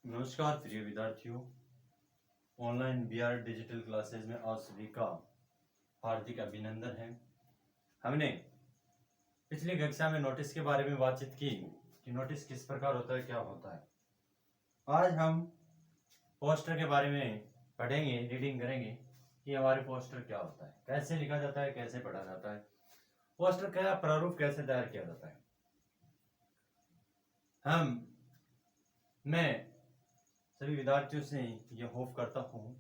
नमस्कार प्रिय विद्यार्थियों, ऑनलाइन बीआर डिजिटल क्लासेज में आप सभी का हार्दिक अभिनंदन है। हमने पिछली कक्षा में नोटिस के बारे में बातचीत की कि नोटिस किस प्रकार होता है, क्या होता है। आज हम पोस्टर के बारे में पढ़ेंगे, रीडिंग करेंगे कि हमारे पोस्टर क्या होता है, कैसे लिखा जाता है, कैसे पढ़ा जाता है, पोस्टर का प्रारूप कैसे तैयार किया जाता है। मैं सभी विद्यार्थियों से यह होप करता हूँ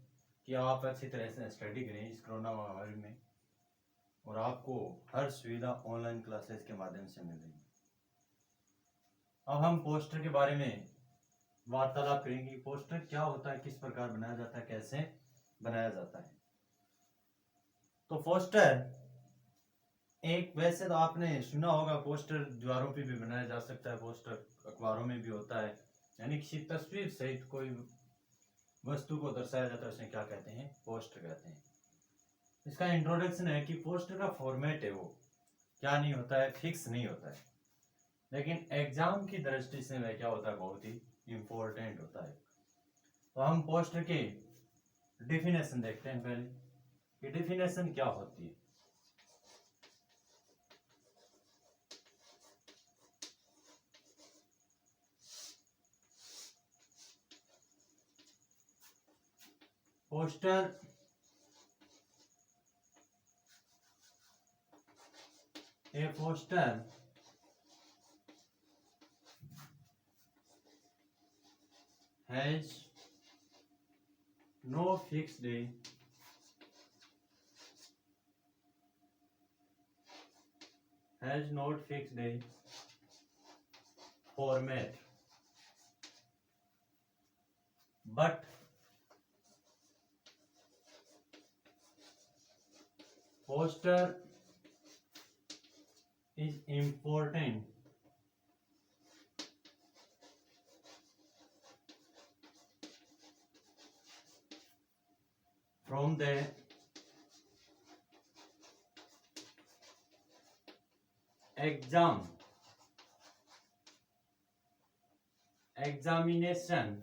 कि आप अच्छी तरह से स्टडी करें इस कोरोना महामारी में, और आपको हर सुविधा ऑनलाइन क्लासेस के माध्यम से मिल रही है। अब हम पोस्टर के बारे में वार्तालाप करेंगे। पोस्टर क्या होता है, किस प्रकार बनाया जाता है, कैसे बनाया जाता है। तो पोस्टर एक, वैसे तो आपने सुना होगा पोस्टर दीवारों पे भी बनाया जा सकता है, पोस्टर अखबारों में भी होता है, यानी किसी तस्वीर सहित कोई वस्तु को दर्शाया जाता है, उसे क्या कहते हैं, पोस्टर कहते हैं। इसका इंट्रोडक्शन है कि पोस्टर का फॉर्मेट है वो क्या नहीं होता है, फिक्स नहीं होता है, लेकिन एग्जाम की दृष्टि से वह क्या होता है, बहुत ही इंपॉर्टेंट होता है। तो हम पोस्टर के डिफिनेशन देखते हैं पहले कि डिफिनेशन क्या होती है। Poster A poster has no fixed day, has not fixed day format, but poster is important from the examination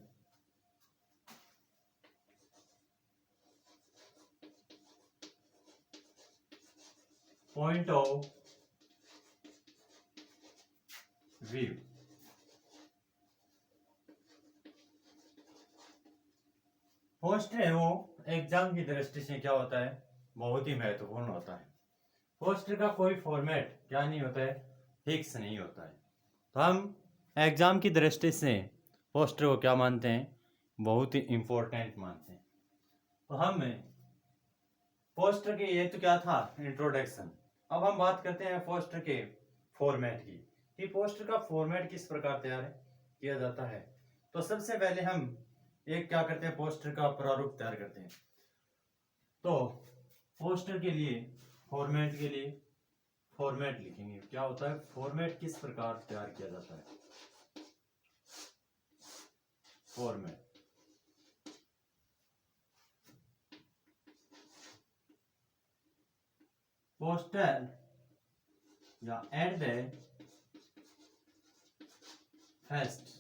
point of view। Poster है वो एग्जाम की दृष्टि से क्या होता है, बहुत ही महत्वपूर्ण होता है। पोस्टर का कोई फॉर्मेट क्या नहीं होता है, फिक्स नहीं होता है। तो हम एग्जाम की दृष्टि से पोस्टर को क्या मानते हैं, बहुत ही इंपॉर्टेंट मानते हैं। तो हम पोस्टर के, ये तो क्या था इंट्रोडक्शन। अब हम बात करते हैं पोस्टर के फॉर्मेट की कि पोस्टर का फॉर्मेट किस प्रकार तैयार किया जाता है। तो सबसे पहले हम एक क्या करते हैं, पोस्टर का प्रारूप तैयार करते हैं। तो पोस्टर के लिए फॉर्मेट के लिए फॉर्मेट लिखेंगे, क्या होता है फॉर्मेट, किस प्रकार तैयार किया जाता है। फॉर्मेट पोस्टर या at the first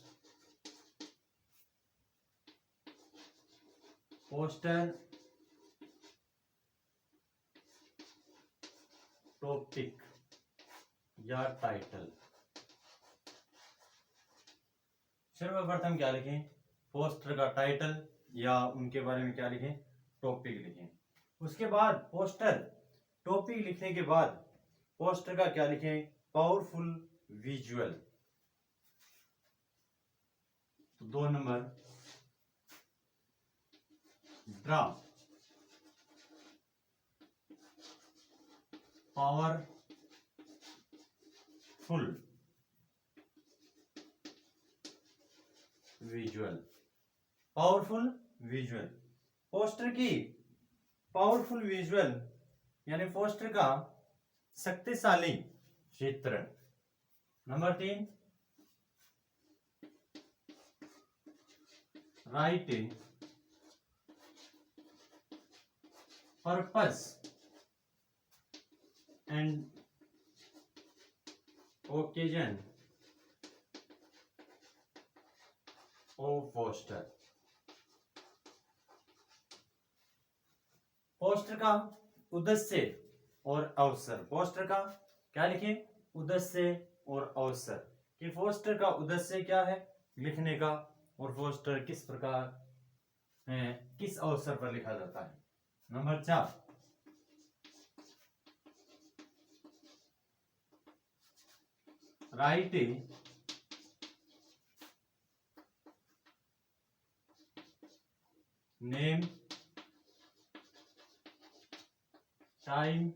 poster topic या टाइटल। सर्वप्रथम क्या लिखें, पोस्टर का टाइटल या उनके बारे में क्या लिखें, टॉपिक लिखें। उसके बाद पोस्टर टॉपिक लिखने के बाद पोस्टर का क्या लिखें, पावरफुल विजुअल। तो 2 number draw powerful visual. Powerful visual, poster की पावरफुल विजुअल यानी पोस्टर का शक्तिशाली चित्रण। Number 3 right purpose and occasion of poster. Poster का उद्देश्य और अवसर। पोस्टर का क्या लिखें? उद्देश्य और अवसर। कि पोस्टर का उद्देश्य क्या है लिखने का, और पोस्टर किस प्रकार है, किस अवसर पर लिखा जाता है। Number 4, write name, time,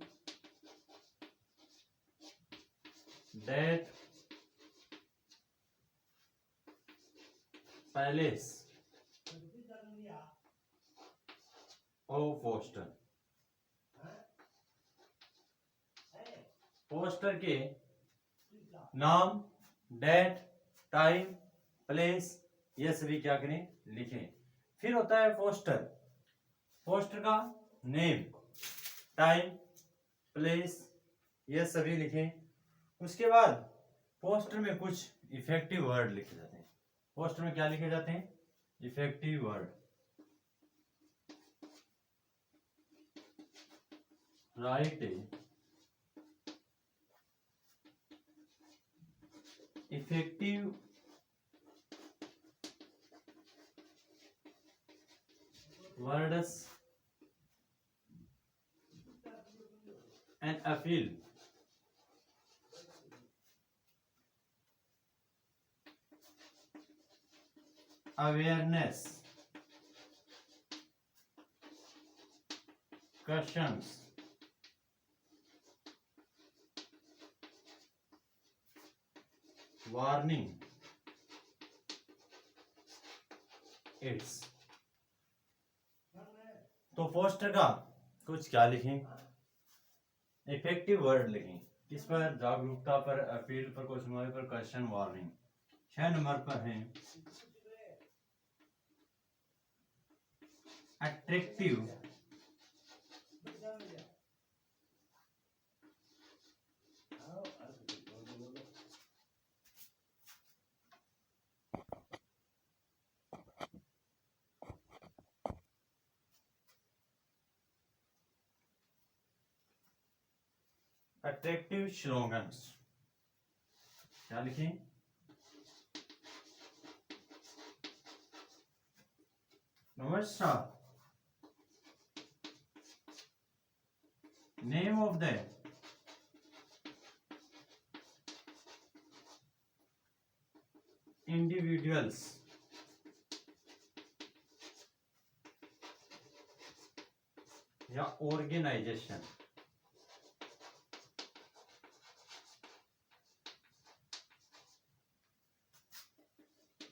date, place of poster. Poster के नाम, डेट, टाइम, प्लेस, ये सभी क्या करें? लिखें। फिर होता है पोस्टर। पोस्टर का नेम, टाइम, प्लेस, ये सभी लिखें। उसके बाद पोस्टर में कुछ इफेक्टिव वर्ड लिखे जाते हैं। पोस्टर में क्या लिखे जाते हैं? Effective word. Right effective words and appeal awareness questions warning it's। तो पोस्टर का कुछ क्या लिखें? इफेक्टिव वर्ड लिखें। किस पर? जागरूकता पर, अपील पर, क्वेश्चन पर, क्वेश्चन, वार्निंग। 6 नंबर पर है अट्रैक्टिव अट्रैक्टिव स्लोगन्स। क्या लिखें? Number 7, name of the individuals या organisation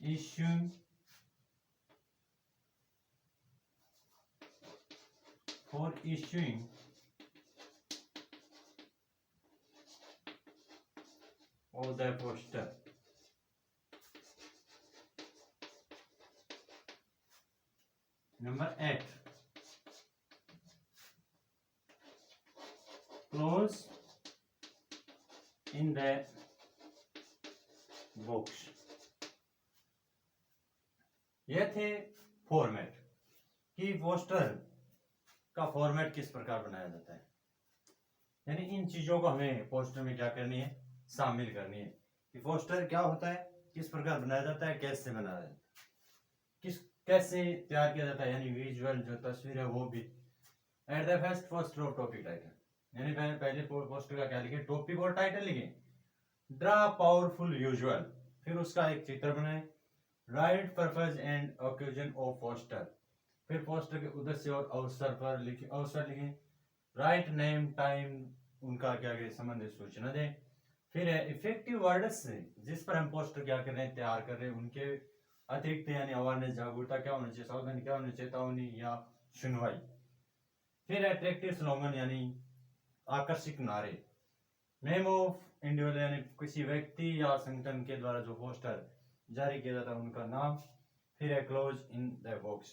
issuing for issuing of the poster। Number 8, close in the box। ये थे फॉर्मेट कि पोस्टर का फॉर्मेट किस प्रकार बनाया जाता है। यानी इन चीजों को हमें पोस्टर में क्या करनी है? शामिल करनी है कि पोस्टर क्या होता है, किस प्रकार बनाया जाता है, कैसे बनाया जाता है, कैसे तैयार किया जाता है। यानी विजुअल जो तस्वीर है वो भी। At the first poster of topic title. यानी पहले पोस्टर का क्या लिखे? टॉपिक और टाइटल लिखे। ड्रा पावरफुल विजुअल, फिर उसका एक चित्र बनाए। Right purpose and occasion of poster, फिर पोस्टर के उद्देश्य और अवसर पर लिखे, अवसर लिखें। राइट नेम, टाइम, उनका क्या संबंधित सूचना दें। फिर है इफेक्टिव वर्ड्स जिस पर हम पोस्टर क्या कर रहे हैं, तैयार कर रहे हैं, उनके अतिरिक्त यानी अवेयरनेस, जागरूकता क्या होनी चाहिए, सावधानी क्या होनी, चेतावनी या सुनवाई। फिर अट्रैक्टिव स्लोगन यानी आकर्षक नारे। नेम ऑफ इंडिविजुअल यानी किसी व्यक्ति या संगठन के द्वारा जो पोस्टर जारी किया जाता है उनका नाम। फिर है क्लोज इन द बॉक्स,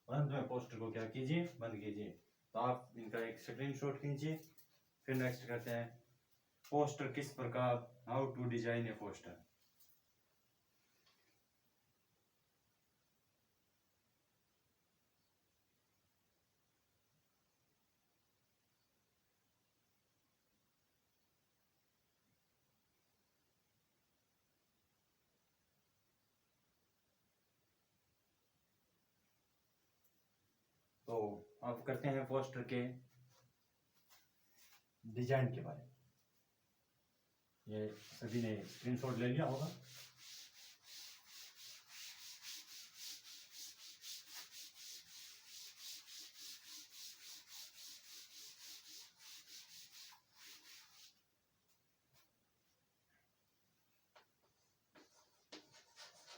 और अंत में पोस्टर को क्या कीजिए? बंद कीजिए। तो आप इनका एक स्क्रीनशॉट खींचिए। फिर नेक्स्ट करते हैं पोस्टर किस प्रकार, how to design a poster. तो अब करते हैं पोस्टर के डिजाइन के बारे में। ये सभी ने स्क्रीनशॉट ले लिया होगा।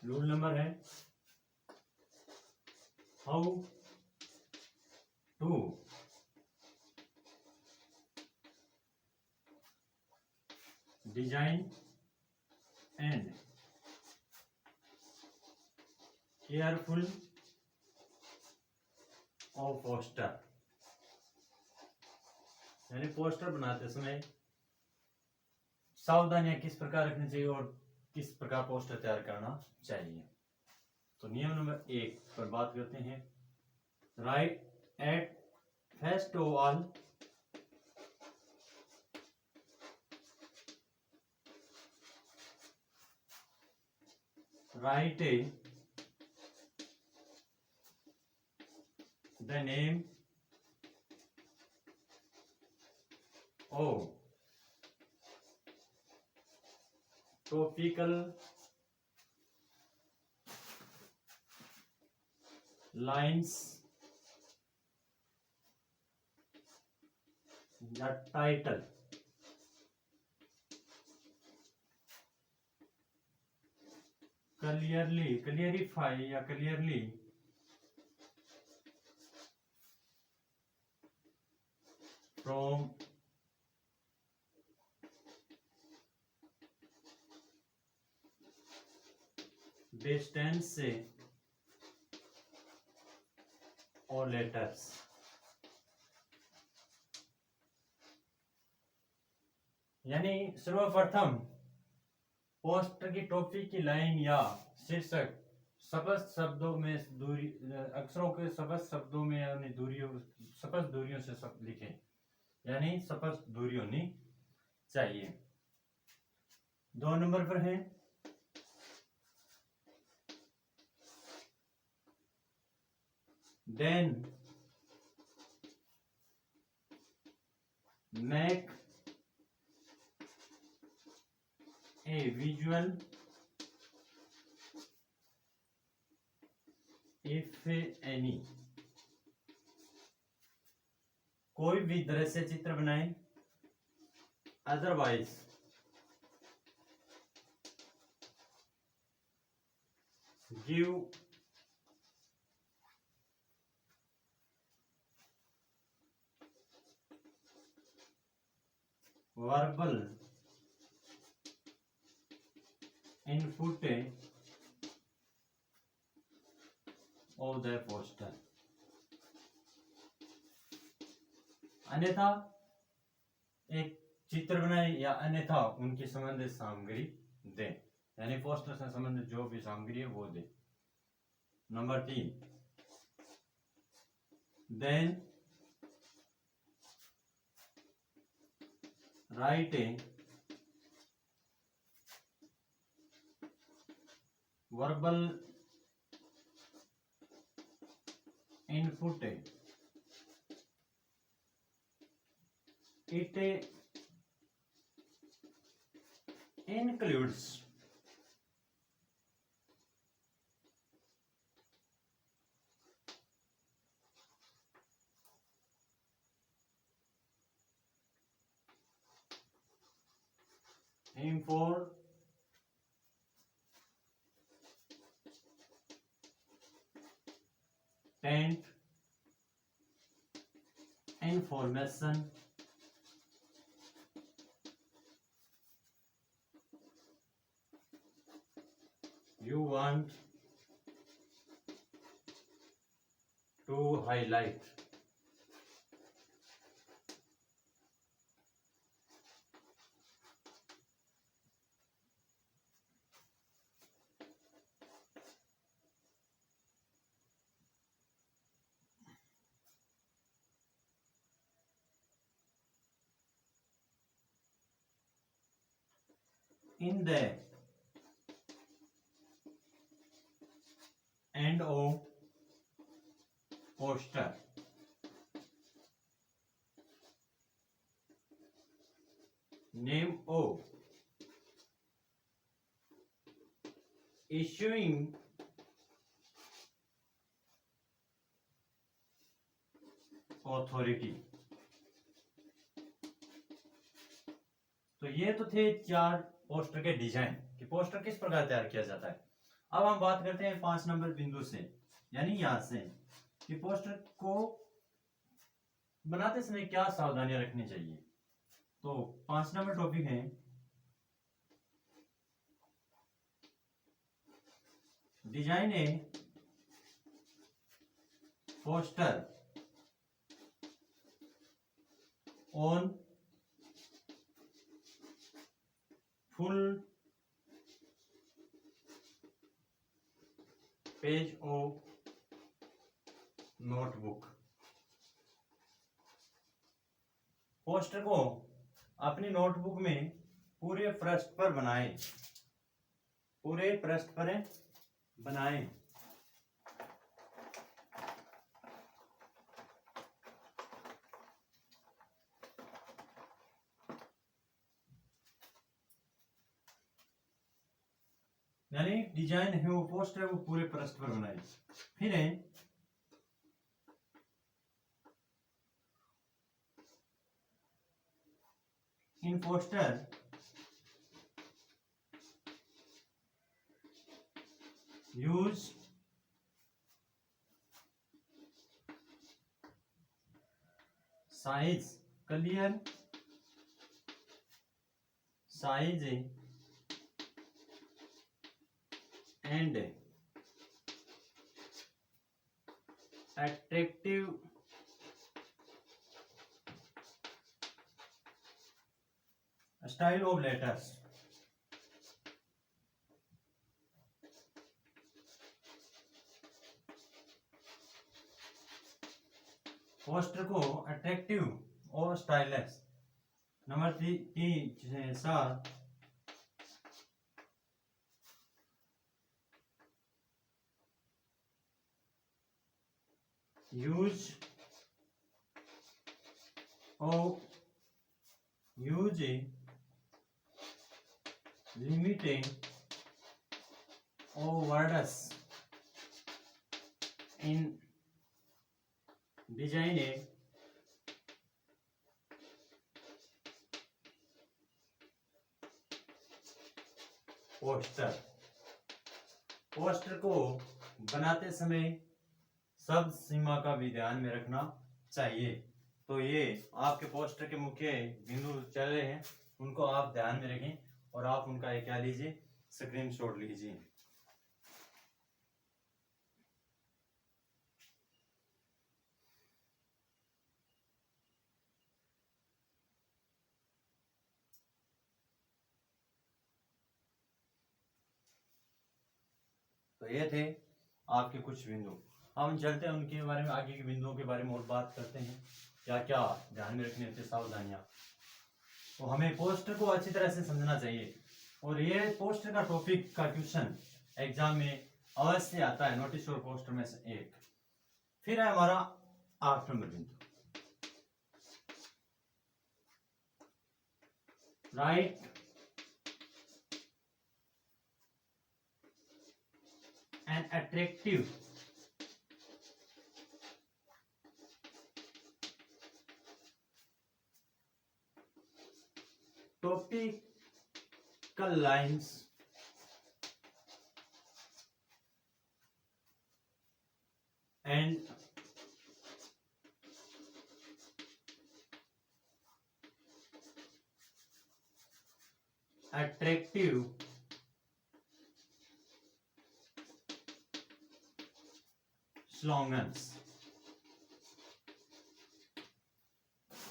रूल नंबर है how to design and careful of poster, यानी पोस्टर बनाते समय सावधानियां किस प्रकार रखनी चाहिए और किस प्रकार पोस्टर तैयार करना चाहिए। तो नियम नंबर 1 पर बात करते हैं। Right at first of all write the name of topical lines, the title, clarify या clearly from distance or letters। यानी सर्वप्रथम पोस्टर की टॉपिक की लाइन या शीर्षक स्पष्ट शब्दों में दूरी, अक्षरों के स्पष्ट शब्दों में यानी दूरियों, स्पष्ट दूरियों से सब लिखें, यानी स्पष्ट दूरी होनी चाहिए। 2 नंबर पर है then make a visual if any, कोई भी दृश्य चित्र बनाए, otherwise give verbal input of the poster, अन्यथा एक चित्र बनाए या अन्यथा उनकी संबंधित सामग्री दे, यानी पोस्टर से संबंधित जो भी सामग्री है वो दे। Number 3 then write a verbal input, it includes important information you want to highlight। in the end of poster name of issuing authority। तो ये तो थे 4 पोस्टर के डिजाइन कि पोस्टर किस प्रकार तैयार किया जाता है। अब हम बात करते हैं 5 नंबर बिंदु से, यानी यहां से कि पोस्टर को बनाते समय क्या सावधानियां रखनी चाहिए। तो 5 नंबर टॉपिक है design a poster on full page of notebook. Poster को अपनी नोटबुक में पूरे पृष्ठ पर बनाएं, पूरे पृष्ठ पर बनाएं। यानी डिजाइन है वो पोस्टर वो पूरे पृष्ठ पर बनाए। फिर है in poster use size clear size and attractive style of letters। Poster को अट्रैक्टिव और stylish. Number 7 use limiting of words in design a poster को बनाते समय शब्द सीमा का भी ध्यान में रखना चाहिए। तो ये आपके पोस्टर के मुख्य बिंदु चल रहे हैं, उनको आप ध्यान में रखें और आप उनका एक क्या लीजिए स्क्रीनशॉट लीजिए। तो ये थे आपके कुछ बिंदु। हम चलते हैं उनके बारे में, आगे के बिंदुओं के बारे में और बात करते हैं क्या क्या ध्यान में रखने होते सावधानियां। तो हमें पोस्टर को अच्छी तरह से समझना चाहिए और ये पोस्टर का टॉपिक का क्वेश्चन एग्जाम में अवश्य आता है, नोटिस और पोस्टर में से एक। फिर है हमारा 8 नंबर बिंदु, right and attractive topical lines and attractive slogans।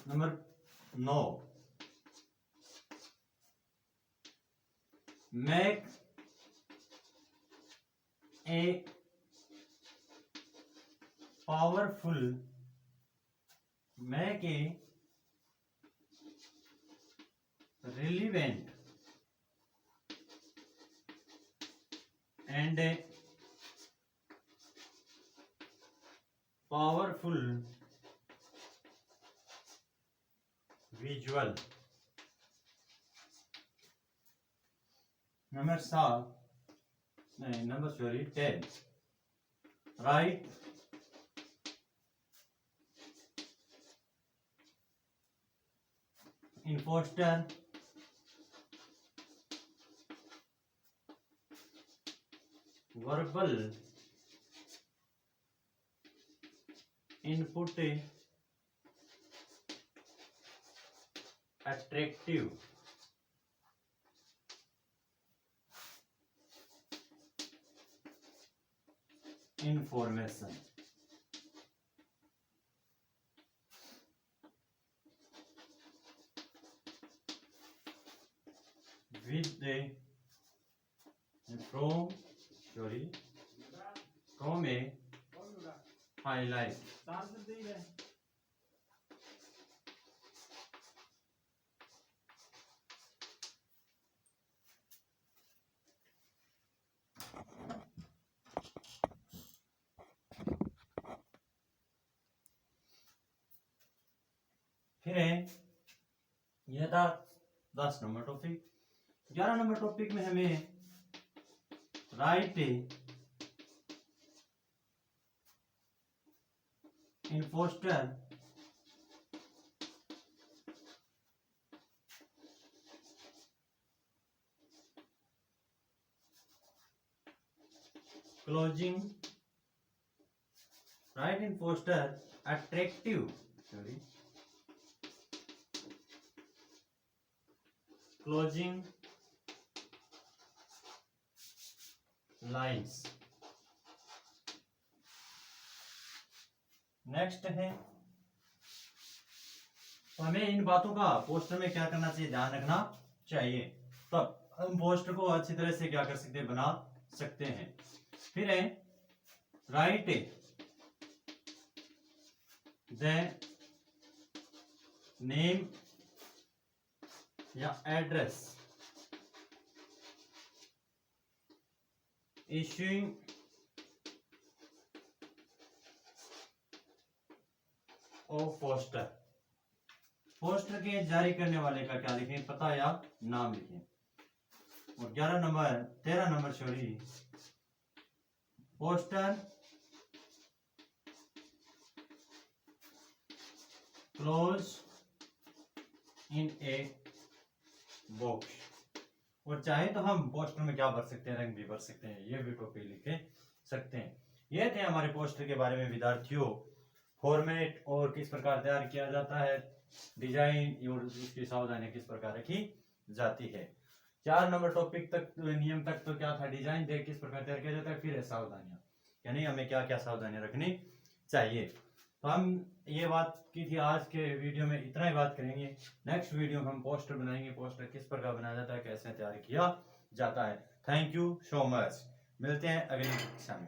Number 9 make a powerful make a relevant and a powerful visual. Number 10. Write in poster verbal input attractive information. With the from a highlight. फिर है यह था 10 number topic. 11 number topic में हमें write in poster closing write in poster attractive closing lines. Next है तो हमें इन बातों का पोस्टर में क्या करना चाहिए, ध्यान रखना चाहिए, तब हम पोस्टर को अच्छी तरह से क्या कर सकते हैं, बना सकते हैं। फिर है राइट द नेम या address issuing of poster. Poster के जारी करने वाले का क्या लिखें, पता या नाम लिखें। और 13 number sorry poster close in a box. और चाहे तो हम पोस्टर में क्या भर सकते हैं, रंग भी भर सकते हैं, ये भी टॉपिक लिखे सकते हैं। ये थे हमारे पोस्टर के बारे में विद्यार्थियों, फॉर्मेट और किस प्रकार तैयार किया जाता है, डिजाइन और उसकी सावधानियां किस प्रकार रखी जाती है। 4 नंबर टॉपिक तक नियम तक तो क्या था, डिजाइन देख किस प्रकार तैयार किया जाता है, फिर है सावधानियां, यानी हमें क्या क्या सावधानियां रखनी चाहिए। तो हम ये बात की थी, आज के वीडियो में इतना ही बात करेंगे। नेक्स्ट वीडियो में हम पोस्टर बनाएंगे, पोस्टर किस प्रकार बनाया जाता है, कैसे तैयार किया जाता है। थैंक यू सो मच, मिलते हैं अगली कक्षा में।